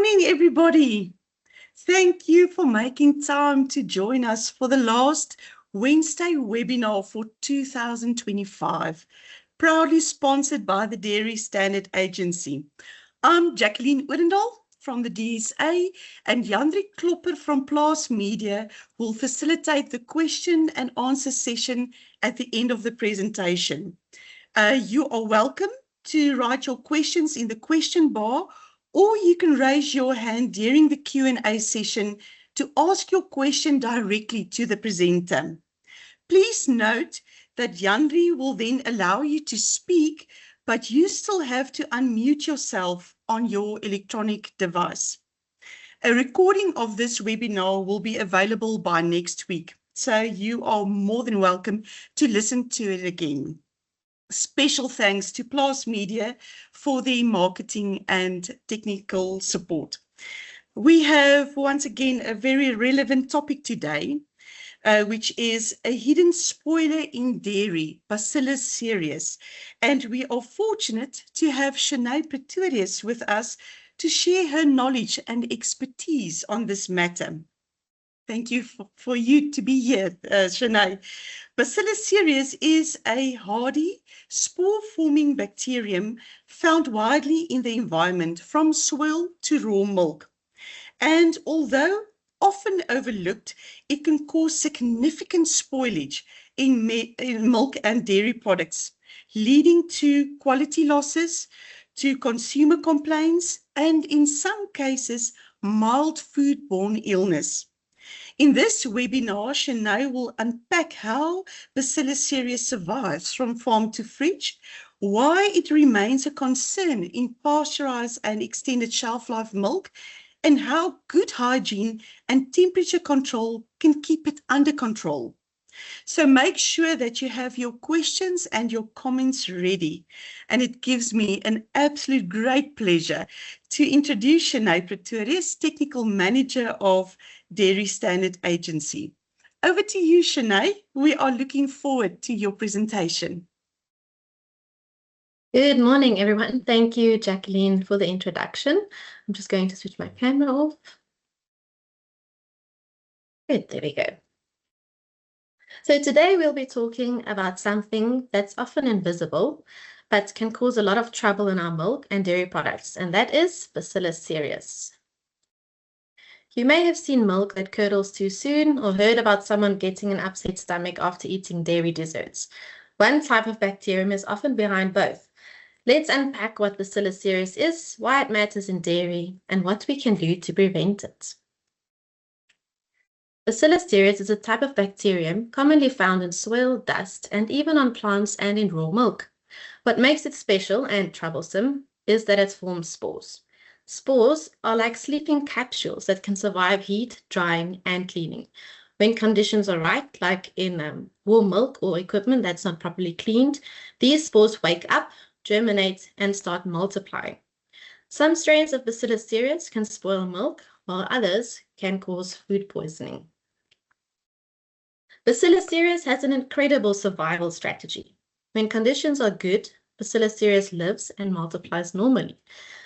morning, everybody. Thank you for making time to join us for the last Wednesday webinar for 2025, proudly sponsored by the Dairy Standard Agency. I'm Jacqueline Odendaal from the DSA, and Jandri Klopper from Plaas Media will facilitate the question and answer session at the end of the presentation. You are welcome to write your questions in the question bar, or you can raise your hand during the Q&A session to ask your question directly to the presenter. Please note that Jandri will then allow you to speak, but you still have to unmute yourself on your electronic device. A recording of this webinar will be available by next week, so you are more than welcome to listen to it again. Special thanks to Plaas Media for the marketing and technical support. We have once again a very relevant topic today, which is a hidden spoiler in dairy, Bacillus cereus. And we are fortunate to have Sinead Pretorius with us to share her knowledge and expertise on this matter. Thank you for you to be here, Sinead. Bacillus cereus is a hardy, spore-forming bacterium found widely in the environment from soil to raw milk. And although often overlooked, it can cause significant spoilage in milk and dairy products, leading to quality losses, to consumer complaints, and in some cases, mild foodborne illness. In this webinar, Sinead will unpack how Bacillus cereus survives from farm to fridge, why it remains a concern in pasteurised and extended shelf life milk, and how good hygiene and temperature control can keep it under control. So make sure that you have your questions and your comments ready. And it gives me an absolute great pleasure to introduce Sinead Pretorius, Technical Manager of Dairy Standard Agency. Over to you, Sinead. We are looking forward to your presentation. Good morning, everyone. Thank you, Jacqueline, for the introduction. I'm just going to switch my camera off. Good, there we go. So today we'll be talking about something that's often invisible, but can cause a lot of trouble in our milk and dairy products, and that is Bacillus cereus. You may have seen milk that curdles too soon or heard about someone getting an upset stomach after eating dairy desserts. One type of bacterium is often behind both. Let's unpack what Bacillus cereus is, why it matters in dairy, and what we can do to prevent it. Bacillus cereus is a type of bacterium commonly found in soil, dust, and even on plants and in raw milk. What makes it special and troublesome is that it forms spores. Spores are like sleeping capsules that can survive heat, drying, and cleaning. When conditions are right, like in warm milk or equipment that's not properly cleaned, these spores wake up, germinate, and start multiplying. Some strains of Bacillus cereus can spoil milk, while others can cause food poisoning. Bacillus cereus has an incredible survival strategy. When conditions are good, Bacillus cereus lives and multiplies normally.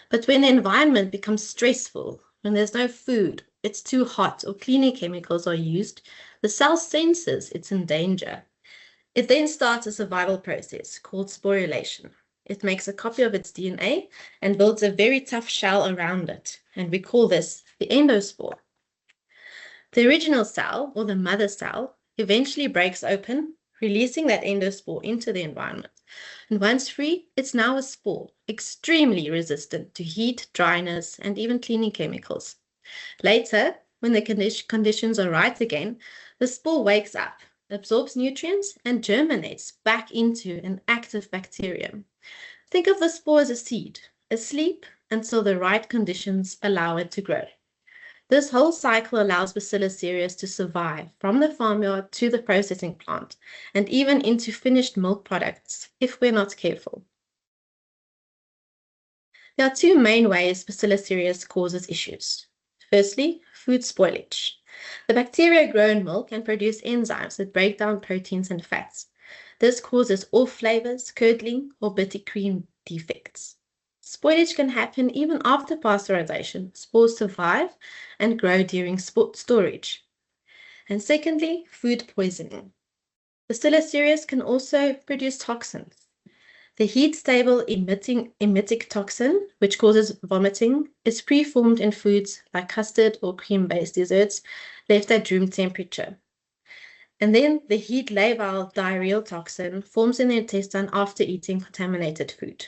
But when the environment becomes stressful, when there's no food, it's too hot, or cleaning chemicals are used, the cell senses it's in danger. It then starts a survival process called sporulation. It makes a copy of its DNA and builds a very tough shell around it, and we call this the endospore. The original cell, or the mother cell, eventually breaks open, releasing that endospore into the environment. And once free, it's now a spore, extremely resistant to heat, dryness, and even cleaning chemicals. Later, when the conditions are right again, the spore wakes up, absorbs nutrients, and germinates back into an active bacterium. Think of the spore as a seed, asleep until the right conditions allow it to grow. This whole cycle allows Bacillus cereus to survive from the farmyard to the processing plant and even into finished milk products if we're not careful. There are two main ways Bacillus cereus causes issues. Firstly, food spoilage. The bacteria grow in milk and produce enzymes that break down proteins and fats. This causes off flavors, curdling, or bitter cream defects. Spoilage can happen even after pasteurization. Spores survive and grow during storage. And secondly, food poisoning. Bacillus cereus can also produce toxins. The heat-stable emetic toxin, which causes vomiting, is preformed in foods like custard or cream-based desserts left at room temperature. And then the heat-labile diarrheal toxin forms in the intestine after eating contaminated food.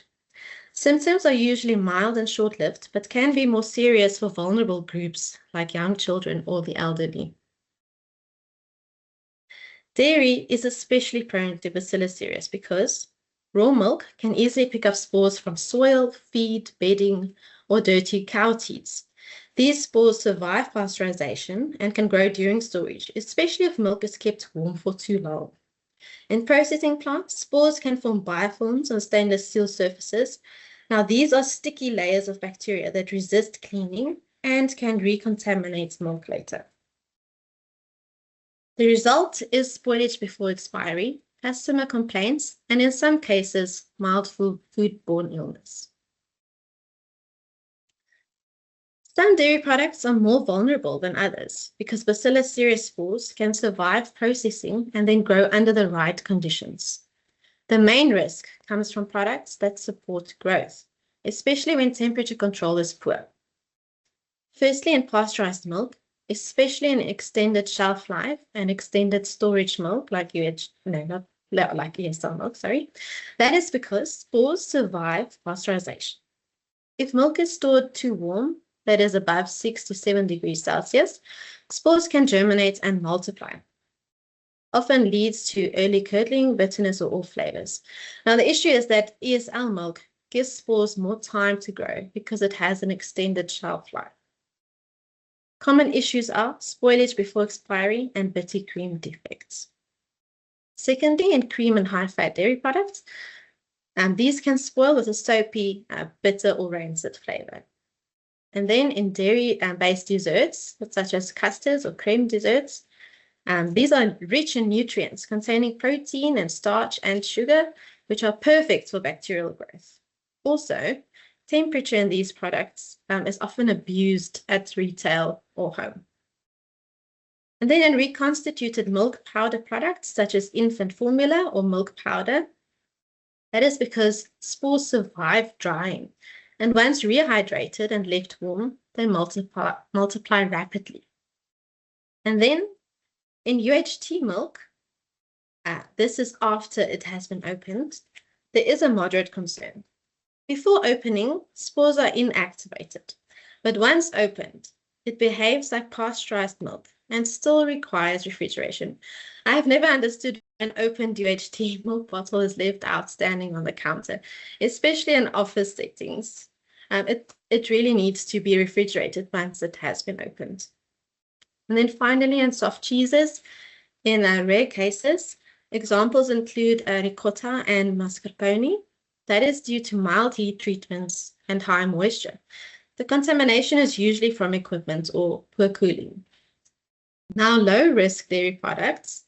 Symptoms are usually mild and short-lived, but can be more serious for vulnerable groups like young children or the elderly. Dairy is especially prone to Bacillus cereus because raw milk can easily pick up spores from soil, feed, bedding, or dirty cow teats. These spores survive pasteurization and can grow during storage, especially if milk is kept warm for too long. In processing plants, spores can form biofilms on stainless steel surfaces. Now, these are sticky layers of bacteria that resist cleaning and can recontaminate milk later. The result is spoilage before expiry, customer complaints, and in some cases, mild foodborne illness. Some dairy products are more vulnerable than others because Bacillus cereus spores can survive processing and then grow under the right conditions. The main risk comes from products that support growth, especially when temperature control is poor. Firstly, in pasteurized milk, especially in extended shelf life and extended storage milk like ESL milk, that is because spores survive pasteurization. If milk is stored too warm, that is above 6 to 7 degrees Celsius, spores can germinate and multiply. Often leads to early curdling, bitterness, or off flavors. Now, the issue is that ESL milk gives spores more time to grow because it has an extended shelf life. Common issues are spoilage before expiry and bitter cream defects. Secondly, in cream and high-fat dairy products, these can spoil with a soapy, bitter, or rancid flavor. And then in dairy-based desserts, such as custards or cream desserts, these are rich in nutrients containing protein and starch and sugar, which are perfect for bacterial growth. Also, temperature in these products is often abused at retail or home. And then in reconstituted milk powder products, such as infant formula or milk powder, that is because spores survive drying. And once rehydrated and left warm, they multiply rapidly. And then in UHT milk, this is after it has been opened, there is a moderate concern. Before opening, spores are inactivated, but once opened, it behaves like pasteurized milk and still requires refrigeration. I have never understood why an opened UHT milk bottle is left outstanding on the counter, especially in office settings. It really needs to be refrigerated once it has been opened. And then finally, in soft cheeses, in rare cases, examples include ricotta and mascarpone. That is due to mild heat treatments and high moisture. The contamination is usually from equipment or poor cooling. Now, low-risk dairy products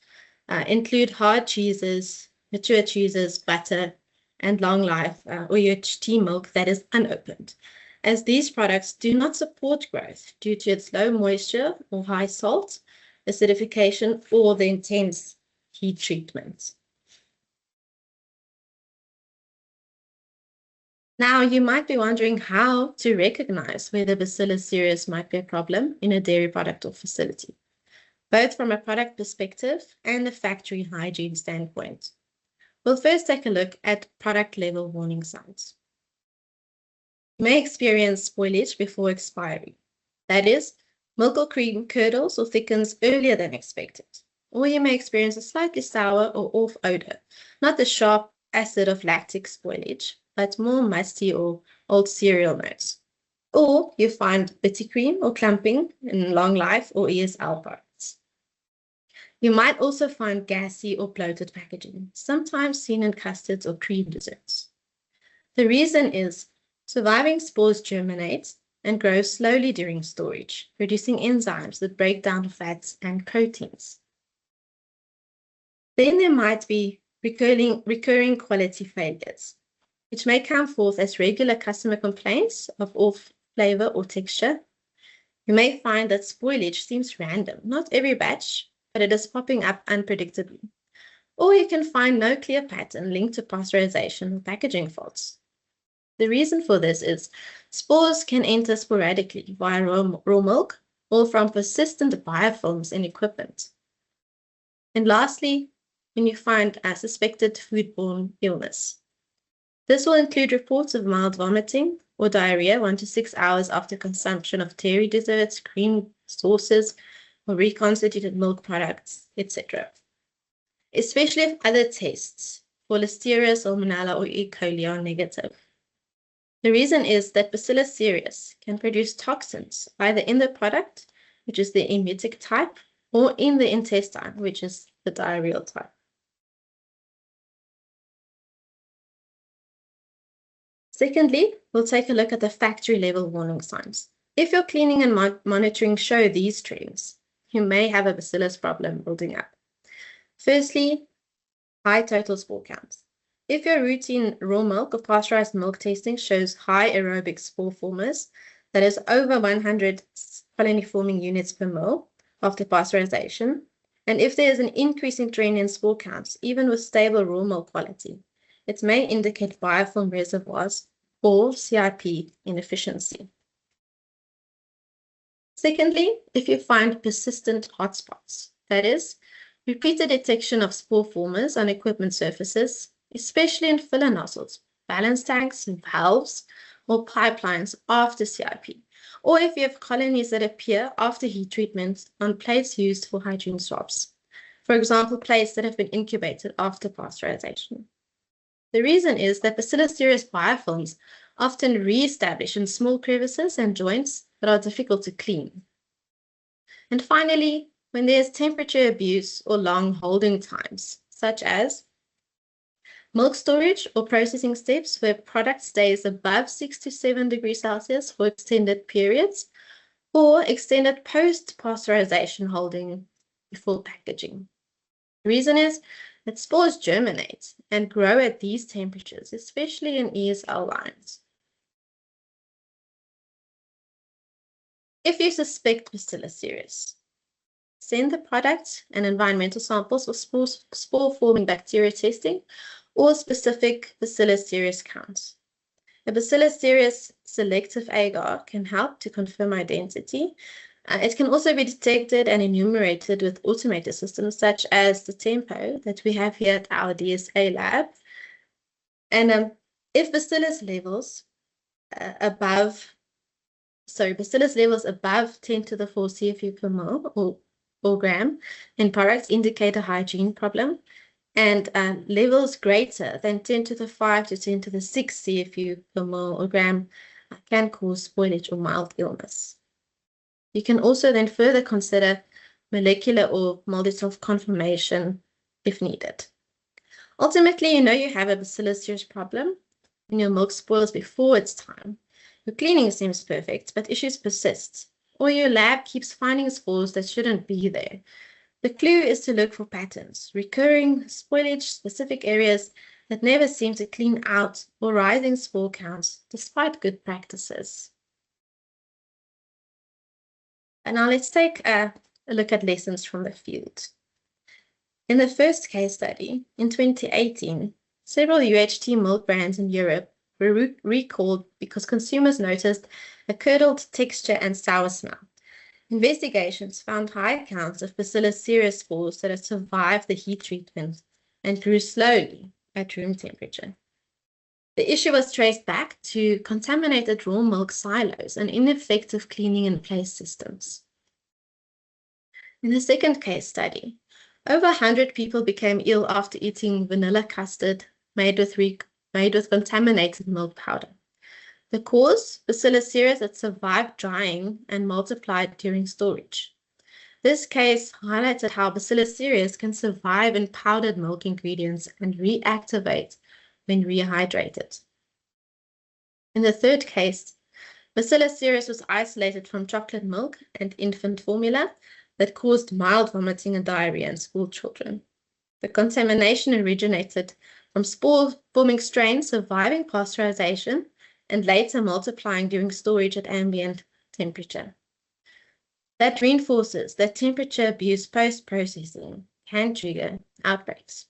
include hard cheeses, mature cheeses, butter, and long-life or UHT milk that is unopened, as these products do not support growth due to its low moisture or high salt, acidification, or the intense heat treatment. Now, you might be wondering how to recognize whether Bacillus cereus might be a problem in a dairy product or facility, both from a product perspective and a factory hygiene standpoint. We'll first take a look at product level warning signs. You may experience spoilage before expiry. That is, milk or cream curdles or thickens earlier than expected. Or you may experience a slightly sour or off odor, not the sharp acid of lactic spoilage, but more musty or old cereal notes. Or you find bitter cream or clumping in long life or ESL products. You might also find gassy or bloated packaging, sometimes seen in custards or cream desserts. The reason is surviving spores germinate and grow slowly during storage, producing enzymes that break down fats and proteins. Then there might be recurring quality failures. which may come forth as regular customer complaints of off flavor or texture. You may find that spoilage seems random, not every batch, but it is popping up unpredictably. Or you can find no clear pattern linked to pasteurization or packaging faults. The reason for this is spores can enter sporadically via raw milk or from persistent biofilms in equipment. And lastly, when you find a suspected foodborne illness. This will include reports of mild vomiting or diarrhea 1 to 6 hours after consumption of dairy desserts, cream sauces, or reconstituted milk products, etc. Especially if other tests for Listeria, Salmonella, or E. coli are negative. The reason is that Bacillus cereus can produce toxins either in the product, which is the emetic type, or in the intestine, which is the diarrheal type. Secondly, we'll take a look at the factory level warning signs. If your cleaning and monitoring show these trends, you may have a Bacillus problem building up. Firstly, high total spore counts. If your routine raw milk or pasteurized milk testing shows high aerobic spore formers, that is over 100 colony forming units per mole after pasteurization, and if there is an increasing trend in spore counts, even with stable raw milk quality, it may indicate biofilm reservoirs or CIP inefficiency. Secondly, if you find persistent hotspots, that is, repeated detection of spore formers on equipment surfaces, especially in filler nozzles, balance tanks, valves, or pipelines after CIP, or if you have colonies that appear after heat treatment on plates used for hygiene swabs, for example, plates that have been incubated after pasteurization. The reason is that Bacillus cereus biofilms often re-establish in small crevices and joints that are difficult to clean. And finally, when there's temperature abuse or long holding times, such as milk storage or processing steps where product stays above 6 to 7 degrees Celsius for extended periods, or extended post-pasteurization holding before packaging. The reason is that spores germinate and grow at these temperatures, especially in ESL lines. If you suspect Bacillus cereus, send the product and environmental samples for spore-forming bacteria testing or specific Bacillus cereus counts. A Bacillus cereus selective agar can help to confirm identity. It can also be detected and enumerated with automated systems such as the Tempo that we have here at our DSA lab. And if Bacillus levels above 10 to the 4 CFU per mole or gram in products indicate a hygiene problem, and levels greater than 10 to the 5 to 10 to the 6 CFU per mole or gram can cause spoilage or mild illness. You can also then further consider molecular or multi-self confirmation if needed. Ultimately, you know you have a Bacillus cereus problem and your milk spoils before its time. Your cleaning seems perfect, but issues persist, or your lab keeps finding spores that shouldn't be there. The clue is to look for patterns, recurring spoilage, specific areas that never seem to clean out, or rising spore counts despite good practices. And now let's take a look at lessons from the field. In the first case study, in 2018, several UHT milk brands in Europe were recalled because consumers noticed a curdled texture and sour smell. Investigations found high counts of Bacillus cereus spores that had survived the heat treatment and grew slowly at room temperature. The issue was traced back to contaminated raw milk silos and ineffective cleaning in place systems. In the second case study, over 100 people became ill after eating vanilla custard made with contaminated milk powder. The cause, Bacillus cereus that survived drying and multiplied during storage. This case highlighted how Bacillus cereus can survive in powdered milk ingredients and reactivate when rehydrated. In the third case, Bacillus cereus was isolated from chocolate milk and infant formula that caused mild vomiting and diarrhea in school children. The contamination originated from spore-forming strains surviving pasteurization and later multiplying during storage at ambient temperature. That reinforces that temperature abuse post-processing can trigger outbreaks.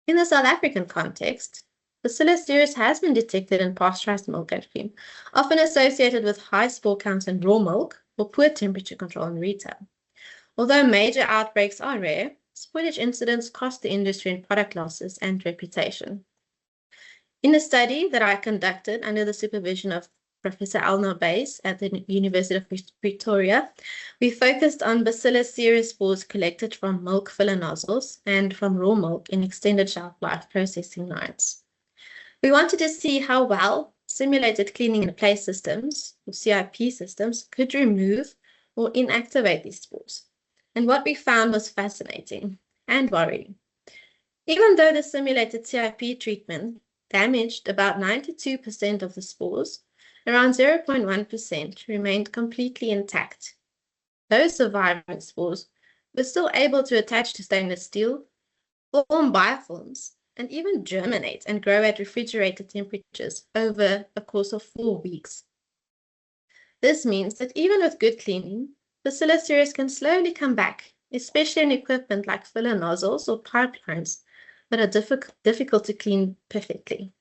In the South African context, Bacillus cereus has been detected in pasteurized milk and cream, often associated with high spore counts in raw milk or poor temperature control in retail. Although major outbreaks are rare, spoilage incidents cost the industry in product losses and reputation. In a study that I conducted under the supervision of Professor Elna Bays at the University of Pretoria, we focused on Bacillus cereus spores collected from milk filler nozzles and from raw milk in extended shelf life processing lines. We wanted to see how well simulated cleaning in place systems, or CIP systems, could remove or inactivate these spores. And what we found was fascinating and worrying. Even though the simulated CIP treatment damaged about 92% of the spores, around 0.1% remained completely intact. Those surviving spores were still able to attach to stainless steel, form biofilms, and even germinate and grow at refrigerated temperatures over a course of 4 weeks. This means that even with good cleaning, Bacillus cereus can slowly come back, especially in equipment like filler nozzles or pipelines that are difficult to clean perfectly.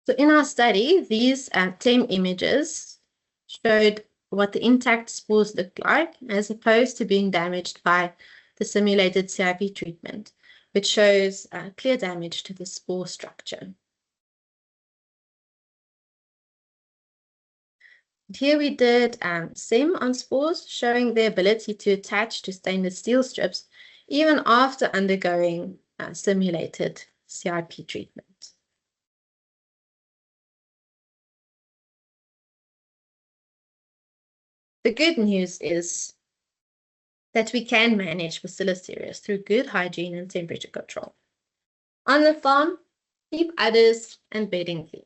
So in our study, these 10 images showed what the intact spores look like as opposed to being damaged by the simulated CIP treatment, which shows clear damage to the spore structure. Here we did SEM on spores, showing their ability to attach to stainless steel strips even after undergoing simulated CIP treatment. The good news is that we can manage Bacillus cereus through good hygiene and temperature control. On the farm, keep udders and bedding clean.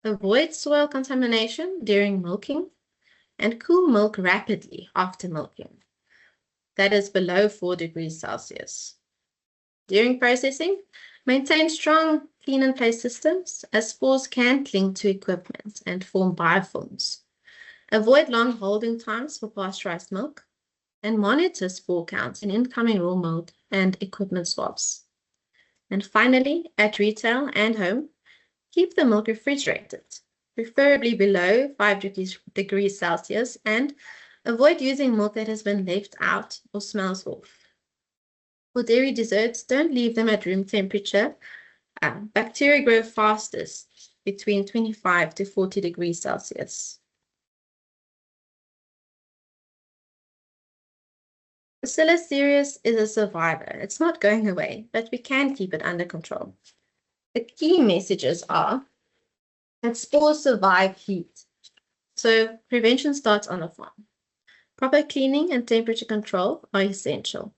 Avoid soil contamination during milking and cool milk rapidly after milking. That is below 4 degrees Celsius. During processing, maintain strong clean and place systems as spores can cling to equipment and form biofilms. Avoid long holding times for pasteurized milk and monitor spore counts in incoming raw milk and equipment swabs. And finally, at retail and home, keep the milk refrigerated, preferably below 5 degrees Celsius, and avoid using milk that has been left out or smells off. For dairy desserts, don't leave them at room temperature. Bacteria grow fastest between 25 to 40 degrees Celsius. Bacillus cereus is a survivor. It's not going away, but we can keep it under control. The key messages are that spores survive heat, so prevention starts on the farm. Proper cleaning and temperature control are essential.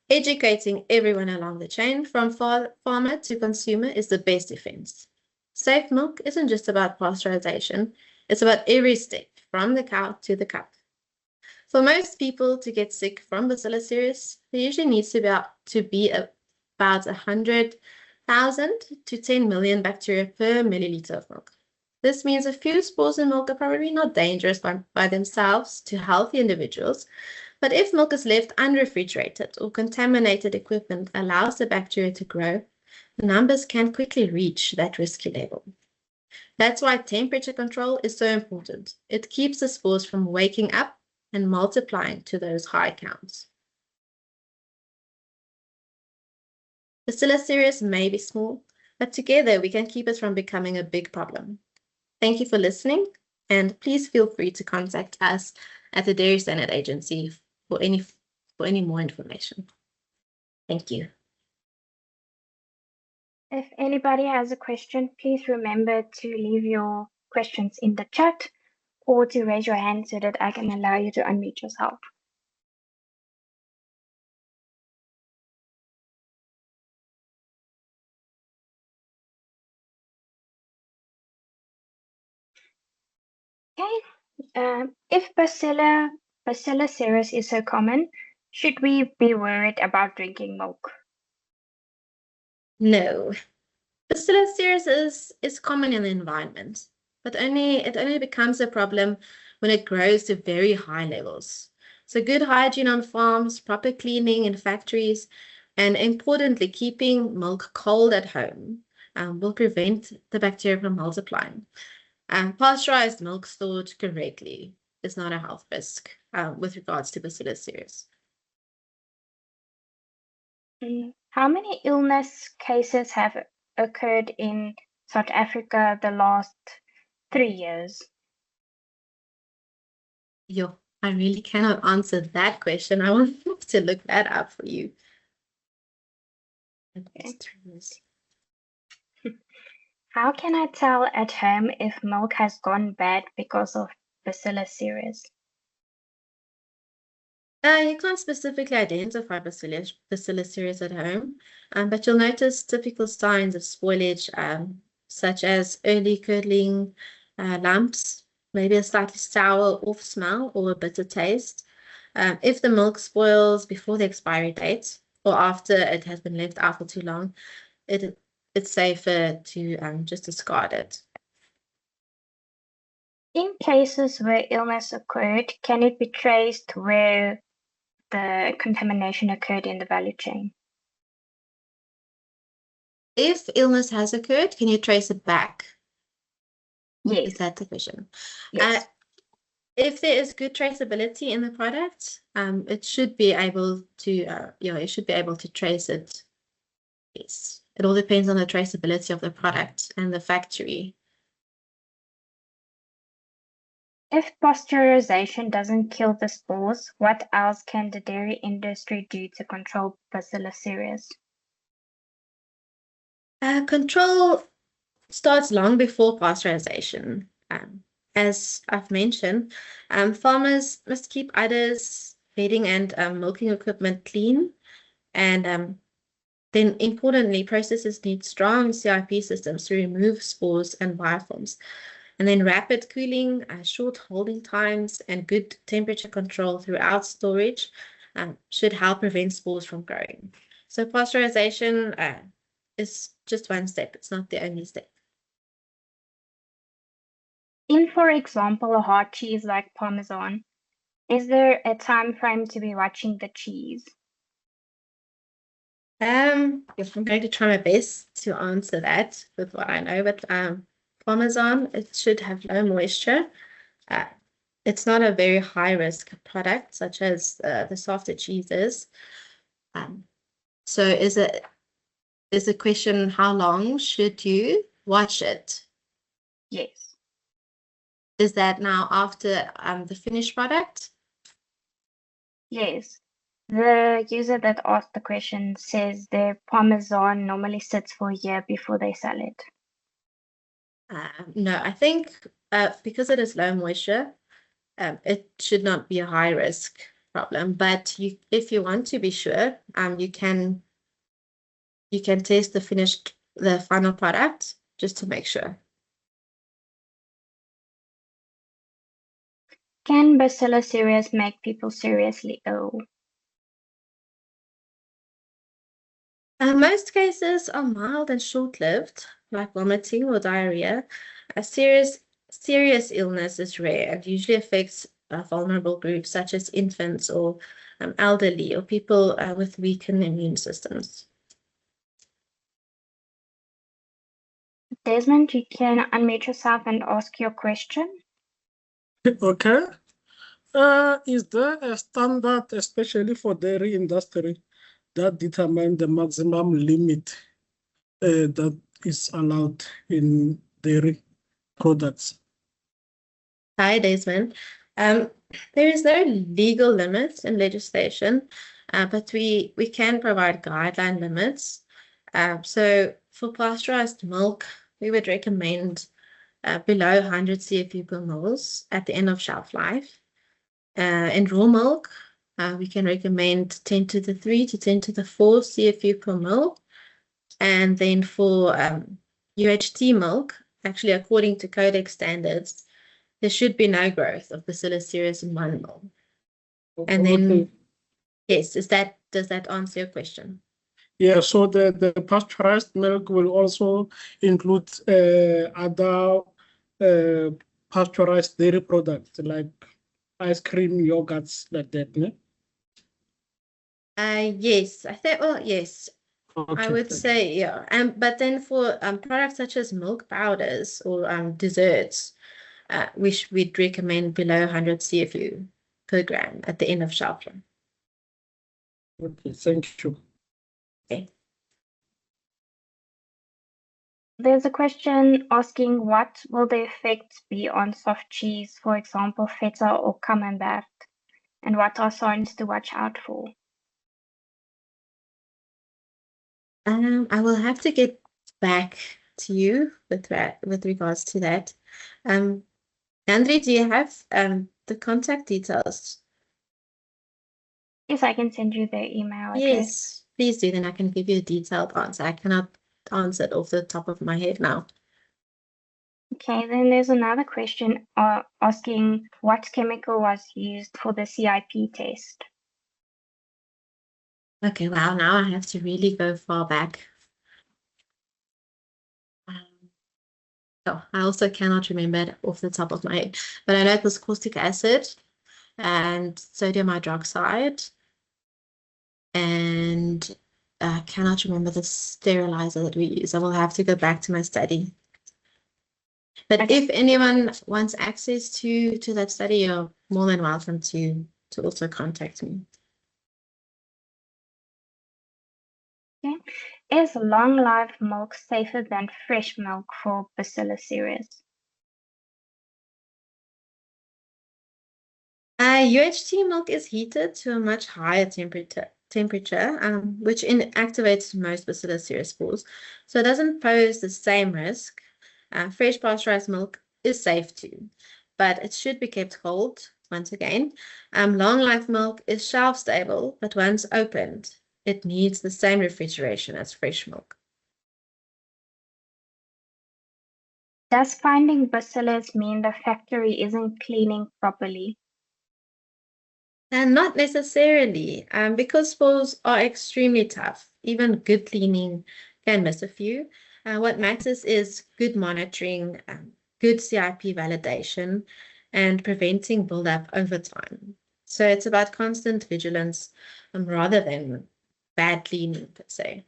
Educating everyone along the chain, from farmer to consumer, is the best defense. Safe milk isn't just about pasteurization, it's about every step, from the cow to the cup. For most people to get sick from Bacillus cereus, there usually needs to be about 100,000 to 10 million bacteria per milliliter of milk. This means a few spores in milk are probably not dangerous by themselves to healthy individuals, but if milk is left unrefrigerated or contaminated equipment allows the bacteria to grow, the numbers can quickly reach that risky level. That's why temperature control is so important. It keeps the spores from waking up and multiplying to those high counts. Bacillus cereus may be small, but together we can keep it from becoming a big problem. Thank you for listening, and please feel free to contact us at the Dairy Standard Agency for any more information. Thank you. If anybody has a question, please remember to leave your questions in the chat or to raise your hand so that I can allow you to unmute yourself. Okay, if Bacillus cereus is so common, Should we be worried about drinking milk? No. Bacillus cereus is common in the environment, but it only becomes a problem when it grows to very high levels. So good hygiene on farms, proper cleaning in factories, and importantly, keeping milk cold at home will prevent the bacteria from multiplying. Pasteurized milk stored correctly is not a health risk with regards to Bacillus cereus. How many illness cases have occurred in South Africa the last 3 years? Yo, I really cannot answer that question. I will have to look that up for you. Okay. How can I tell at home if milk has gone bad because of Bacillus cereus? You can't specifically identify Bacillus cereus at home, but you'll notice typical signs of spoilage, such as early curdling lumps, maybe a slightly sour off smell or a bitter taste. If the milk spoils before the expiry date or after it has been left out for too long, it's safer to just discard it. In cases where illness occurred, can it be traced where the contamination occurred in the value chain? If illness has occurred, can you trace it back? Yes. Is that the question? Yes. If there is good traceability in the product, it should be able to, it should be able to trace it. Yes, it all depends on the traceability of the product and the factory. If pasteurization doesn't kill the spores, what else can the dairy industry do to control Bacillus cereus? Control starts long before pasteurization. As I've mentioned, farmers must keep udders, feeding and milking equipment clean. And then importantly, processors need strong CIP systems to remove spores and biofilms. And then rapid cooling, short holding times, and good temperature control throughout storage should help prevent spores from growing. So pasteurization is just one step. It's not the only step. In, for example, a hard cheese like Parmesan, is there a time frame to be watching the cheese? If I'm going to try my best to answer that with what I know, but Parmesan, it should have low moisture. It's not a very high risk product, such as the softer cheeses. So is the question, how long should you watch it? Yes. Is that now after the finished product? Yes. The user that asked the question says their Parmesan normally sits for a year before they sell it. No, I think because it is low moisture, it should not be a high risk problem. But if you want to be sure, you can test the final product just to make sure. Can Bacillus cereus make people seriously ill? Most cases are mild and short-lived, like vomiting or diarrhea. A serious illness is rare and usually affects vulnerable groups such as infants or elderly or people with weakened immune systems. Desmond, you can unmute yourself and ask your question. Okay. Is there a standard, especially for dairy industry, that determines the maximum limit that is allowed in dairy products? Hi, Desmond. There is no legal limit in legislation, but we can provide guideline limits. So for pasteurized milk, we would recommend below 100 CFU per mils at the end of shelf life. In raw milk, we can recommend 10 to the 3 to 10 to the 4 CFU per mil. And then for UHT milk, actually according to Codex standards, there should be no growth of Bacillus cereus in 1 mil. And then Yes, does that answer your question? Yeah, so the pasteurized milk will also include other pasteurized dairy products like ice cream, yogurts, like that, ne? Yes, I think, well, yes, I Okay, would thank say, yeah. But then for products such as milk powders or desserts, we'd recommend below 100 CFU per gram at the end of shelf life. Okay, thank you. Okay. There's a question asking what will the effects be on soft cheese, for example, feta or camembert, and what are signs to watch out for? I will have to get back to you with regards to that. Andre, do you have the contact details? Yes, I can send you their email address. Yes, please do. Then I can give you a detailed answer. I cannot answer it off the top of my head now. Okay, then there's another question asking what chemical was used for the CIP test. Okay, wow, now I have to really go far back. Oh, I also cannot remember it off the top of my head, but I know it was caustic acid and sodium hydroxide, and I cannot remember the sterilizer that we use. I will have to go back to my study. But Okay. if anyone wants access to that study, you're more than welcome to also contact me. Okay. Is long life milk safer than fresh milk for Bacillus cereus? UHT milk is heated to a much higher temperature, which inactivates most Bacillus cereus spores, so it doesn't pose the same risk. Fresh pasteurized milk is safe too, but it should be kept cold. Once again, long life milk is shelf stable, but once opened, it needs the same refrigeration as fresh milk. Does finding bacillus mean the factory isn't cleaning properly? And not necessarily, because spores are extremely tough. Even good cleaning can miss a few. What matters is good monitoring, good CIP validation, and preventing buildup over time. So it's about constant vigilance rather than bad cleaning per se.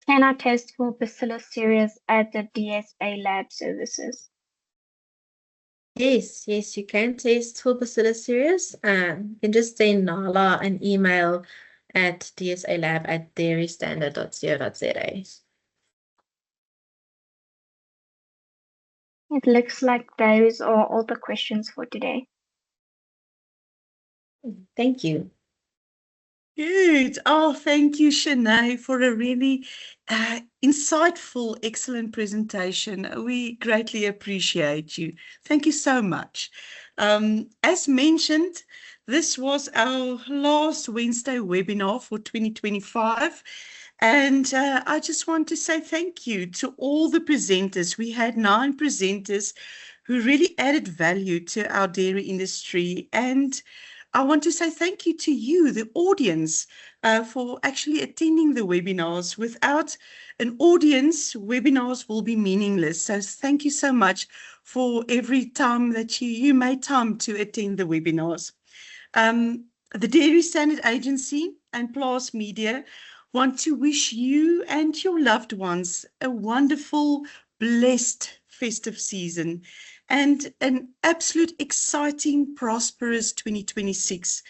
Can I test for Bacillus cereus at the DSA lab services? Yes, you can test for Bacillus cereus. You can just send Nala an email at dsalab@dairystandard.co.za. It looks like those are all the questions for today. Thank you. Good. Oh, thank you, Shanae, for a really insightful, excellent presentation. We greatly appreciate you. Thank you so much. As mentioned, this was our last Wednesday webinar for 2025. And I just want to say thank you to all the presenters. We had 9 presenters who really added value to our dairy industry. And I want to say thank you to you, the audience, for actually attending the webinars. Without an audience, webinars will be meaningless. So thank you so much for every time that you made time to attend the webinars. The Dairy Standard Agency and Plaas Media want to wish you and your loved ones a wonderful, blessed festive season and an absolute exciting, prosperous 2026.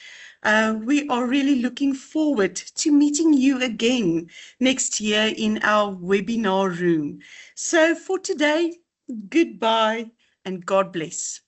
We are really looking forward to meeting you again next year in our webinar room. So for today, goodbye and God bless.